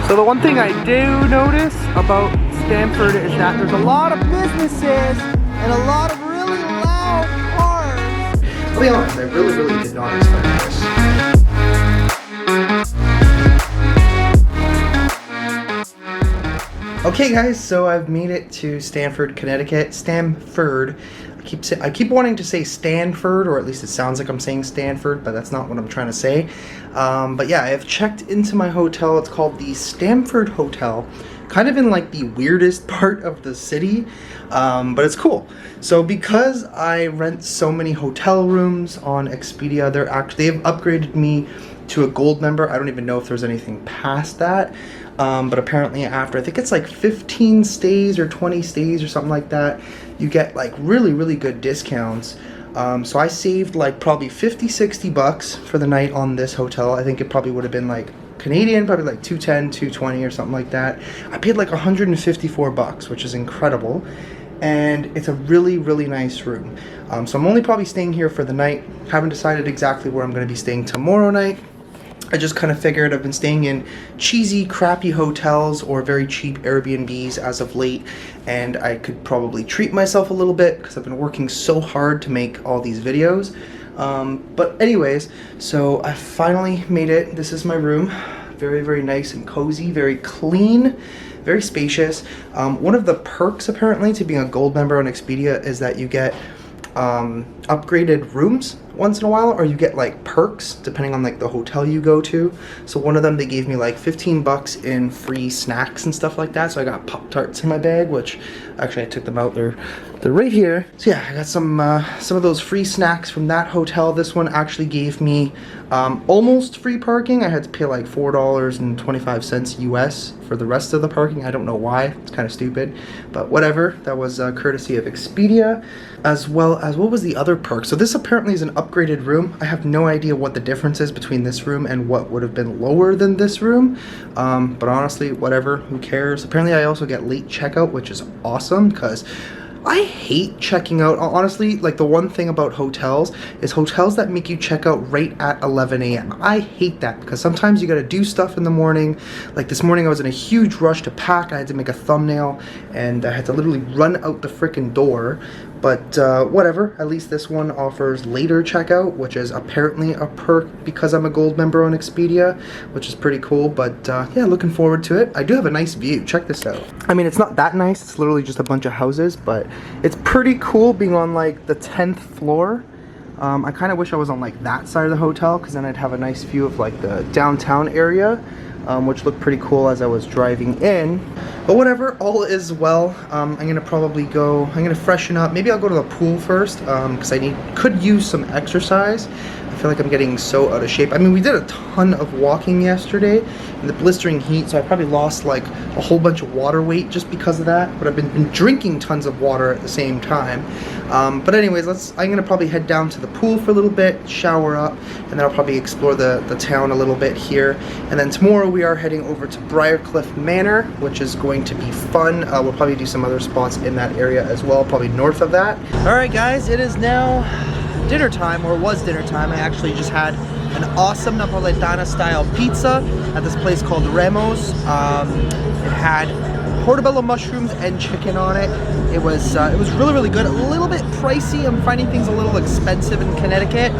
So the one thing I do notice about Stamford is that there's a lot of businesses and a lot of really loud cars. I'll be honest, I really did not expect this. Okay guys, so I've made it to Stamford, Connecticut. Stamford. I keep wanting to say Stanford, or at least it sounds like I'm saying Stanford, but that's not what I'm trying to say. But yeah, I have checked into my hotel. It's called the Stamford Hotel, kind of in like the weirdest part of the city, but it's cool. So because I rent so many hotel rooms on Expedia, they have upgraded me to a gold member. I don't even know if there's anything past that. But apparently after, I think it's like 15 stays or 20 stays or something like that, you get like really good discounts. So I saved like probably 50-60 bucks for the night on this hotel. I think it probably would have been like Canadian, probably like 210, 220 or something like that. I paid like 154 bucks, which is incredible. And it's a really nice room. So I'm only probably staying here for the night. Haven't decided exactly where I'm going to be staying tomorrow night. I just kind of figured I've been staying in cheesy, crappy hotels or very cheap Airbnbs as of late, and I could probably treat myself a little bit because I've been working so hard to make all these videos. But anyways, so I finally made it. This is my room. Very nice and cozy, very clean, very spacious. One of the perks apparently to being a gold member on Expedia is that you get upgraded rooms once in a while, or you get like perks depending on like the hotel you go to. So one of them, they gave me like 15 bucks in free snacks and stuff like that. So I got Pop-Tarts in my bag, which actually I took them out. They're right here. So yeah, I got some of those free snacks from that hotel. This one actually gave me almost free parking. I had to pay like $4.25 US for the rest of the parking. I don't know why. It's kind of stupid, but whatever. That was courtesy of Expedia, as well as, what was the other perk? So this apparently is an upgraded room. I have no idea what the difference is between this room and what would have been lower than this room, but honestly, whatever, who cares? Apparently I also get late checkout, which is awesome because I hate checking out. Honestly, like the one thing about hotels is hotels that make you check out right at 11 a.m. I hate that because sometimes you gotta do stuff in the morning. Like this morning I was in a huge rush to pack. I had to make a thumbnail and I had to literally run out the freaking door. But whatever, at least this one offers later checkout, which is apparently a perk because I'm a gold member on Expedia, which is pretty cool. But yeah, looking forward to it. I do have a nice view. Check this out. I mean, it's not that nice. It's literally just a bunch of houses, but it's pretty cool being on like the 10th floor. I kind of wish I was on like that side of the hotel because then I'd have a nice view of like the downtown area. Which looked pretty cool as I was driving in. But whatever, all is well. I'm gonna probably go, I'm gonna freshen up. Maybe I'll go to the pool first, because could use some exercise. I feel like I'm getting so out of shape. I mean, we did a ton of walking yesterday in the blistering heat, so I probably lost like a whole bunch of water weight just because of that. But I've been drinking tons of water at the same time. But anyways, I'm gonna probably head down to the pool for a little bit, shower up, and then I'll probably explore the town a little bit here. And then tomorrow we are heading over to Briarcliff Manor, which is going to be fun. We'll probably do some other spots in that area as well, probably north of that. Alright guys, it is now dinner time, or was dinner time. I actually just had an awesome Napoletana style pizza at this place called Remo's. It had portobello mushrooms and chicken on it. It was really good. A little bit pricey. I'm finding things a little expensive in Connecticut,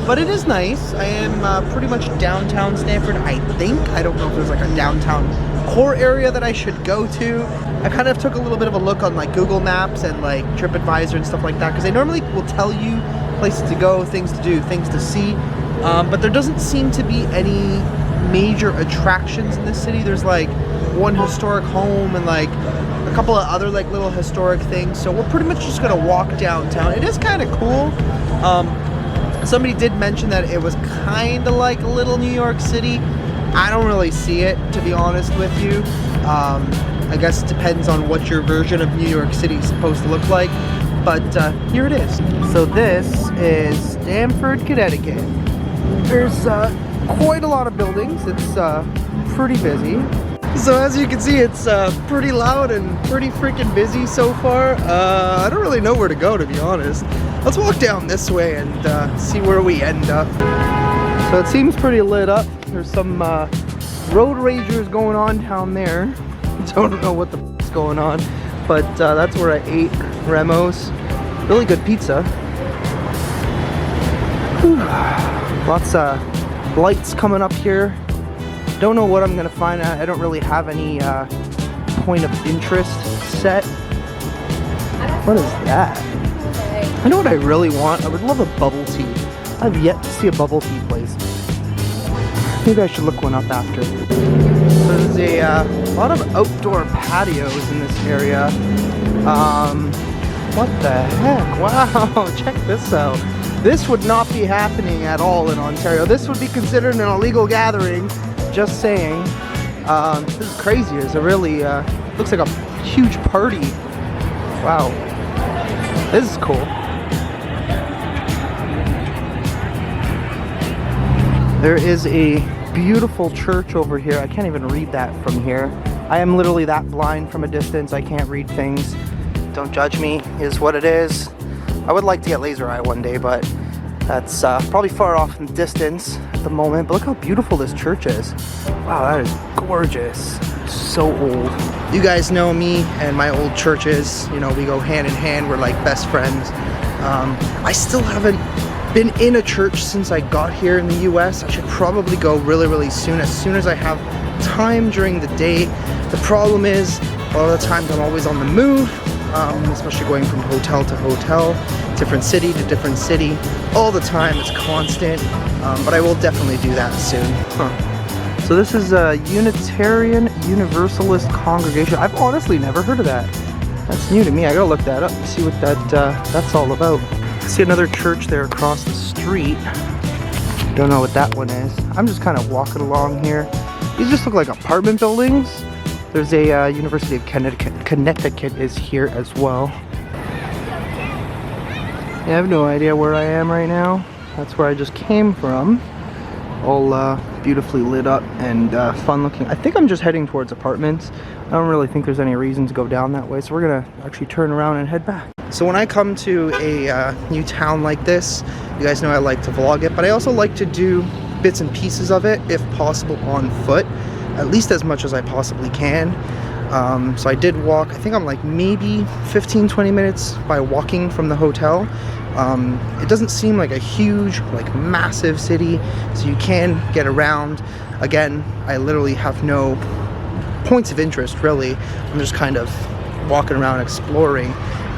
but it is nice. I am pretty much downtown Stamford, I think. I don't know if there's like a downtown core area that I should go to. I kind of took a little bit of a look on like Google Maps and like TripAdvisor and stuff like that, because they normally will tell you places to go, things to do, things to see, but there doesn't seem to be any major attractions in this city. There's like one historic home and like a couple of other like little historic things, so we're pretty much just gonna walk downtown. It is kind of cool. Somebody did mention that it was kind of like a little New York City. I don't really see it, to be honest with you. I guess it depends on what your version of New York City is supposed to look like, but here it is. So this is Stamford, Connecticut. There's quite a lot of buildings. It's pretty busy. So as you can see, it's pretty loud and pretty freaking busy so far. I don't really know where to go, to be honest. Let's walk down this way and see where we end up. So it seems pretty lit up. There's some road ragers going on down there. Don't know what the f***'s going on, but that's where I ate Remo's. Really good pizza. Whew. Lots of lights coming up here. Don't know what I'm gonna find. I don't really have any point of interest set. What is that? I know what I really want. I would love a bubble tea. I've yet to see a bubble tea place. Maybe I should look one up after. So there's a lot of outdoor patios in this area. What the heck? Wow, check this out. This would not be happening at all in Ontario. This would be considered an illegal gathering. Just saying. This is crazy. It's a really, looks like a huge party. Wow. This is cool. There is a beautiful church over here. I can't even read that from here. I am literally that blind from a distance. I can't read things. Don't judge me, is what it is. I would like to get laser eye one day, but that's probably far off in the distance at the moment. But look how beautiful this church is. Wow, that is gorgeous. It's so old. You guys know me and my old churches. You know, we go hand in hand. We're like best friends. I still haven't been in a church since I got here in the US. I should probably go really soon as I have time during the day. The problem is, a lot of the times I'm always on the move, especially going from hotel to hotel, different city to different city, all the time. It's constant, but I will definitely do that soon. So this is a Unitarian Universalist congregation. I've honestly never heard of that. That's new to me. I gotta look that up and see what that's all about. I see another church there across the street. Don't know what that one is. I'm just kind of walking along here. These just look like apartment buildings. There's a University of Connecticut is here as well. Yeah, I have no idea where I am right now. That's where I just came from. All beautifully lit up and fun looking. I think I'm just heading towards apartments. I don't really think there's any reason to go down that way, so we're gonna actually turn around and head back. So when I come to a new town like this, you guys know I like to vlog it, but I also like to do bits and pieces of it, if possible, on foot, at least as much as I possibly can. So I did walk. I think I'm like maybe 15-20 minutes by walking from the hotel. It doesn't seem like a huge, like massive city, so you can get around. Again, I literally have no points of interest really. I'm just kind of walking around exploring,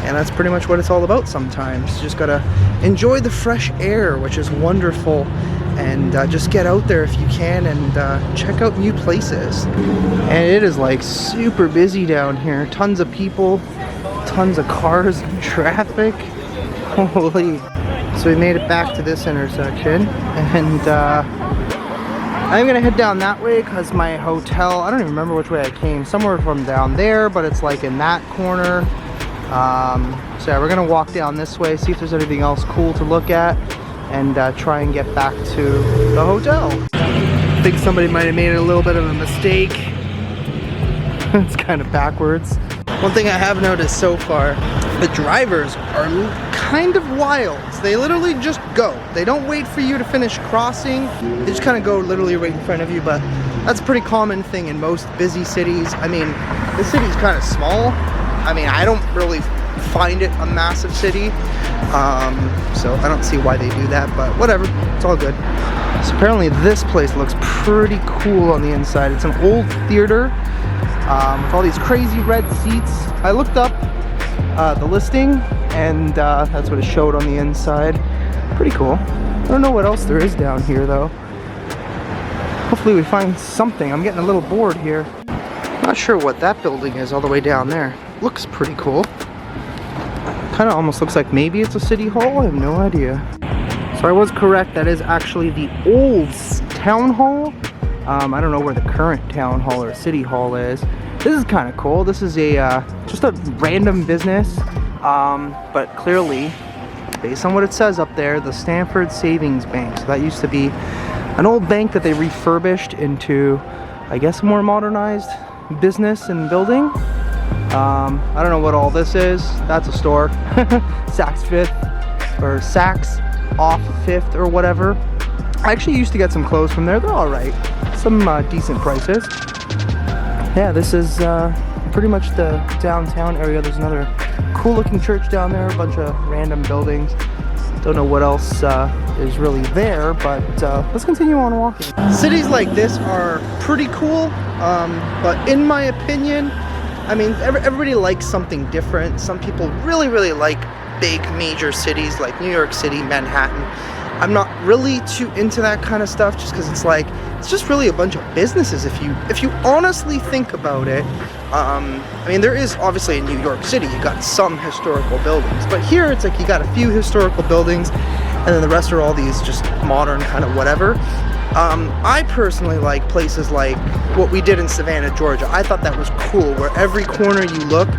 and that's pretty much what it's all about sometimes. You just gotta enjoy the fresh air, which is wonderful, and just get out there if you can and check out new places. And it is like super busy down here. Tons of people, tons of cars and traffic. Holy. So we made it back to this intersection, and I'm gonna head down that way because my hotel, I don't even remember which way I came, somewhere from down there, but it's like in that corner. So yeah, we're gonna walk down this way, see if there's anything else cool to look at, and try and get back to the hotel. I think somebody might have made a little bit of a mistake. It's kind of backwards. One thing I have noticed so far, the drivers are kind of wild. They literally just go. They don't wait for you to finish crossing. They just kind of go literally right in front of you, but that's a pretty common thing in most busy cities. I mean, this city's kind of small. I mean, I don't really find it a massive city, so I don't see why they do that, but whatever, it's all good. So apparently this place looks pretty cool on the inside. It's an old theater with all these crazy red seats. I looked up the listing, and that's what it showed on the inside. Pretty cool. I don't know what else there is down here though. Hopefully we find something. I'm getting a little bored here. Not sure what that building is all the way down there. Looks pretty cool. Kind of almost looks like maybe it's a city hall. I have no idea. So I was correct. That is actually the old town hall. I don't know where the current town hall or city hall is. This is kind of cool. This is a just a random business, but clearly, based on what it says up there, the Stamford Savings Bank. So that used to be an old bank that they refurbished into, I guess, a more modernized business and building. I don't know what all this is. That's a store. Saks Fifth, or Saks off Fifth or whatever. I actually used to get some clothes from there. They're all right. some decent prices. Yeah, this is pretty much the downtown area. There's another cool looking church down there, a bunch of random buildings. Don't know what else is really there, but let's continue on walking. Cities like this are pretty cool, but in my opinion, I mean, everybody likes something different. Some people really, really like big major cities like New York City, Manhattan. I'm not really too into that kind of stuff just because it's like, it's just really a bunch of businesses if you honestly think about it. I mean, there is obviously in New York City, you got some historical buildings, but here it's like you got a few historical buildings and then the rest are all these just modern kind of whatever. I personally like places like what we did in Savannah, Georgia. I thought that was cool, where every corner you look,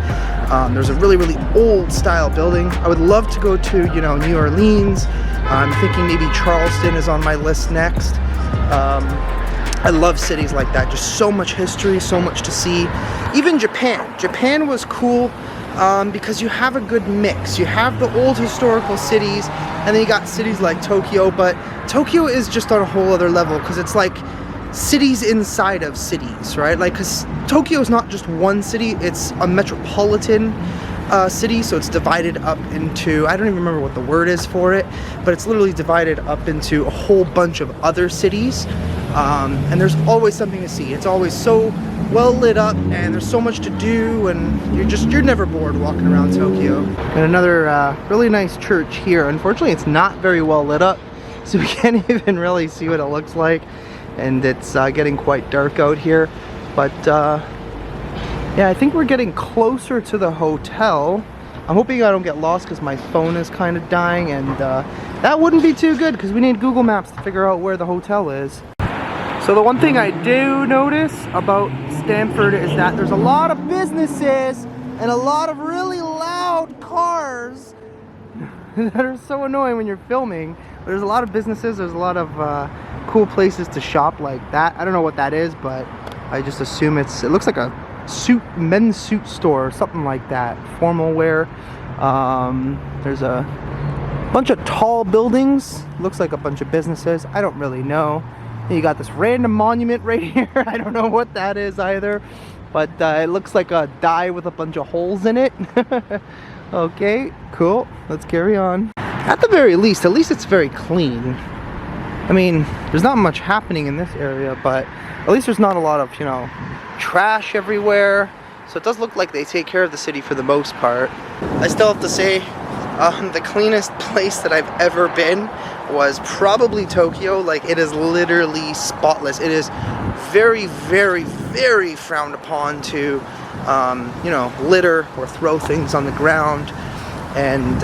there's a really, really old style building. I would love to go to, you know, New Orleans. I'm thinking maybe Charleston is on my list next. I love cities like that, just so much history, so much to see. Even Japan. Japan was cool because you have a good mix. You have the old historical cities, and then you got cities like Tokyo, but Tokyo is just on a whole other level because it's like cities inside of cities, right? Like, because Tokyo is not just one city, it's a metropolitan city, so it's divided up into, I don't even remember what the word is for it, but it's literally divided up into a whole bunch of other cities, and there's always something to see. It's always so well lit up, and there's so much to do, and you're never bored walking around Tokyo. And another really nice church here. Unfortunately, it's not very well lit up, so we can't even really see what it looks like, and it's getting quite dark out here, but yeah, I think we're getting closer to the hotel. I'm hoping I don't get lost because my phone is kind of dying, and that wouldn't be too good because we need Google Maps to figure out where the hotel is. So the one thing I do notice about Stamford is that there's a lot of businesses and a lot of really loud cars that are so annoying when you're filming. There's a lot of businesses, there's a lot of cool places to shop like that. I don't know what that is, but I just assume it looks like a men's suit store or something like that, formal wear. There's a bunch of tall buildings, looks like a bunch of businesses. I don't really know. You got this random monument right here. I don't know what that is either, but it looks like a die with a bunch of holes in it. Okay, cool, let's carry on. At the very least, at least it's very clean. I mean, there's not much happening in this area, but at least there's not a lot of, you know, trash everywhere. So it does look like they take care of the city for the most part. I still have to say, the cleanest place that I've ever been was probably Tokyo. Like, it is literally spotless. It is very, very, very frowned upon to, you know, litter or throw things on the ground. And,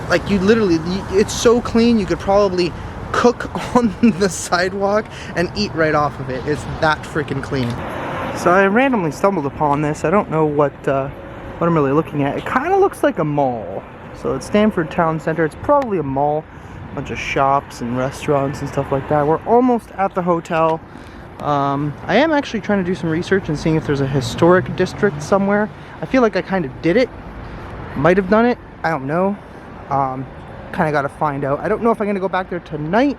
like, you literally, it's so clean, you could probably cook on the sidewalk and eat right off of it. It's that freaking clean. So I randomly stumbled upon this. I don't know what I'm really looking at. It kind of looks like a mall. So it's Stamford Town Center. It's probably a mall. A bunch of shops and restaurants and stuff like that. We're almost at the hotel. I am actually trying to do some research and seeing if there's a historic district somewhere. I feel like I kind of did it. Might have done it. I don't know. Kind of got to find out. I don't know if I'm going to go back there tonight.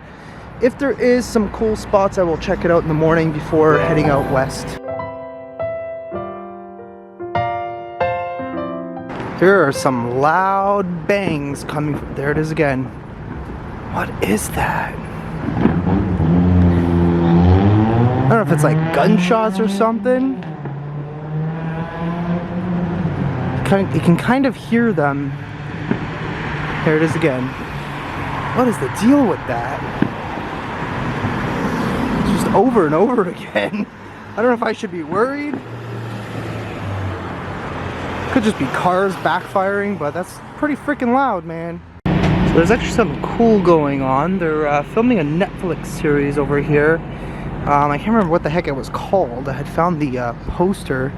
If there is some cool spots, I will check it out in the morning before heading out west. There are some loud bangs coming from, there it is again. What is that? I don't know if it's like gunshots or something. You can kind of hear them. There it is again. What is the deal with that? It's just over and over again. I don't know if I should be worried. Could just be cars backfiring, but that's pretty freaking loud, man. So there's actually something cool going on. They're filming a Netflix series over here. I can't remember what the heck it was called. I had found the poster.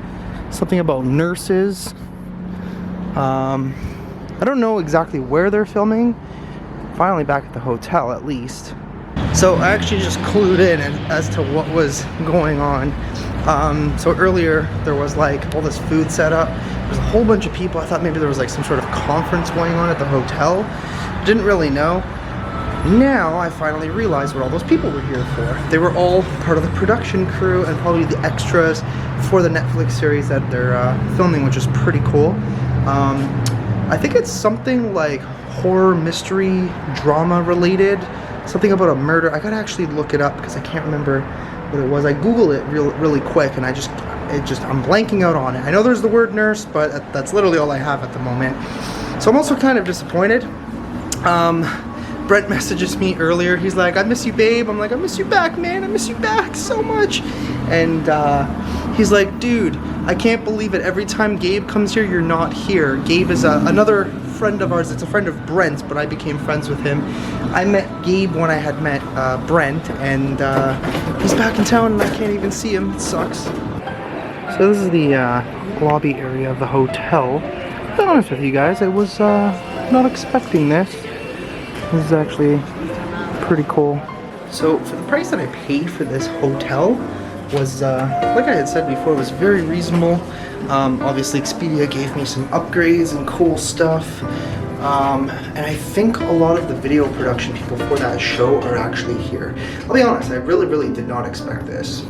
Something about nurses. I don't know exactly where they're filming. Finally back at the hotel, at least. So I actually just clued in as to what was going on. So earlier there was like all this food set up. There's a whole bunch of people. I thought maybe there was like some sort of conference going on at the hotel. Didn't really know. Now I finally realized what all those people were here for. They were all part of the production crew and probably the extras for the Netflix series that they're filming, which is pretty cool. I think it's something like horror, mystery, drama related. Something about a murder. I gotta actually look it up because I can't remember what it was. I Googled it really quick and I'm blanking out on it. I know there's the word nurse, but that's literally all I have at the moment. So I'm also kind of disappointed. Brent messages me earlier. He's like, I miss you, babe. I'm like, I miss you back, man. I miss you back so much. And he's like, dude, I can't believe it. Every time Gabe comes here, you're not here. Gabe is another friend of ours. It's a friend of Brent's, but I became friends with him. I met Gabe when I had met Brent, and he's back in town and I can't even see him. It sucks. So this is the lobby area of the hotel. To be honest with you guys, I was not expecting this. This is actually pretty cool. So for the price that I paid for this hotel was, like I had said before, it was very reasonable. Obviously Expedia gave me some upgrades and cool stuff. And I think a lot of the video production people for that show are actually here. I'll be honest, I really did not expect this.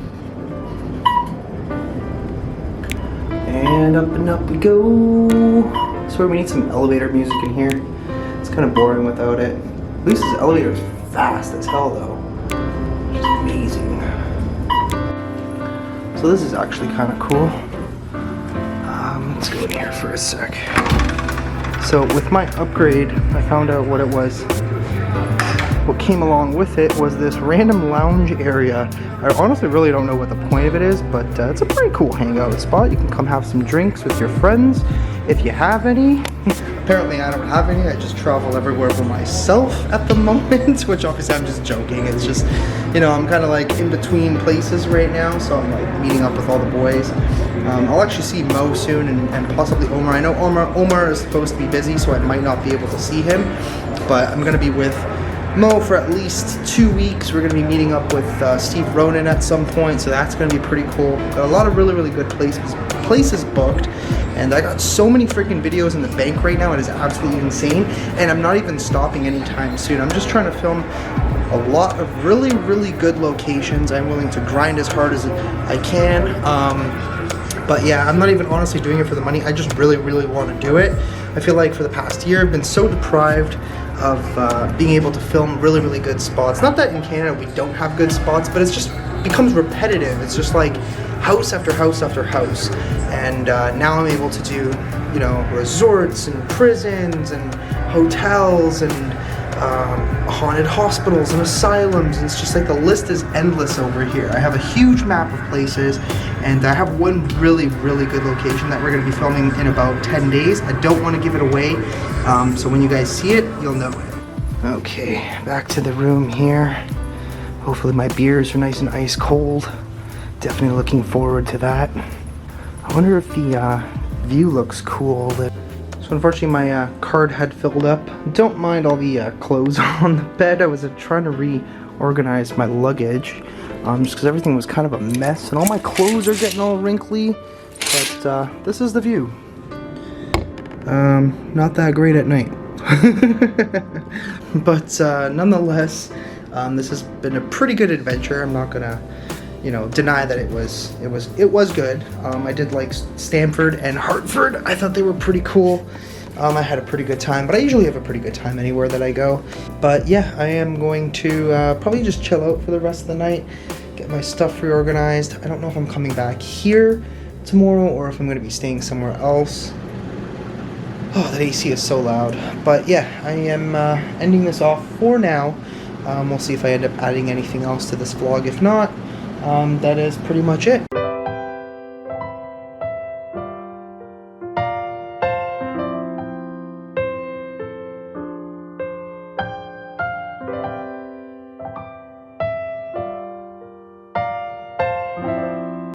And up we go. So we need some elevator music in here. It's kind of boring without it. At least this elevator is fast as hell though. Which is amazing. So this is actually kind of cool. Let's go in here for a sec. So with my upgrade, I found out what it was. What came along with it was this random lounge area. I honestly really don't know what the point of it is, but it's a pretty cool hangout spot. You can come have some drinks with your friends if you have any. Apparently I don't have any. I just travel everywhere by myself at the moment, which obviously I'm just joking. It's just, you know, I'm kind of like in between places right now, so I'm like meeting up with all the boys. I'll actually see Mo soon and possibly Omar. I know Omar is supposed to be busy, so I might not be able to see him, but I'm going to be with Mo for at least 2 weeks. We're going to be meeting up with Steve Ronan at some point, so that's going to be pretty cool. Got a lot of really good places booked, and I got so many freaking videos in the bank right now. It is absolutely insane, and I'm not even stopping anytime soon. I'm just trying to film a lot of really good locations. I'm willing to grind as hard as I can. But yeah, I'm not even honestly doing it for the money. I just really want to do it. I feel like for the past year, I've been so deprived of being able to film really good spots. Not that in Canada we don't have good spots, but it's just becomes repetitive. It's just like house after house after house. And now I'm able to do, you know, resorts and prisons and hotels and haunted hospitals and asylums, and it's just like the list is endless over here. I have a huge map of places, and I have one really good location that we're going to be filming in about 10 days. I don't want to give it away, so when you guys see it, you'll know it. Okay, back to the room here. Hopefully my beers are nice and ice cold. Definitely looking forward to that. I wonder if the view looks cool. So unfortunately my card had filled up. Don't mind all the clothes on the bed. I was trying to reorganize my luggage just because everything was kind of a mess and all my clothes are getting all wrinkly. But this is the view. Not that great at night. But nonetheless, this has been a pretty good adventure. I'm not gonna, you know, deny that it was good. I did like Stamford and Hartford. I thought they were pretty cool. I had a pretty good time, but I usually have a pretty good time anywhere that I go. But yeah, I am going to probably just chill out for the rest of the night, get my stuff reorganized. I don't know if I'm coming back here tomorrow or if I'm going to be staying somewhere else. Oh, that AC is so loud. But yeah, I am ending this off for now. We'll see if I end up adding anything else to this vlog. If not, that is pretty much it.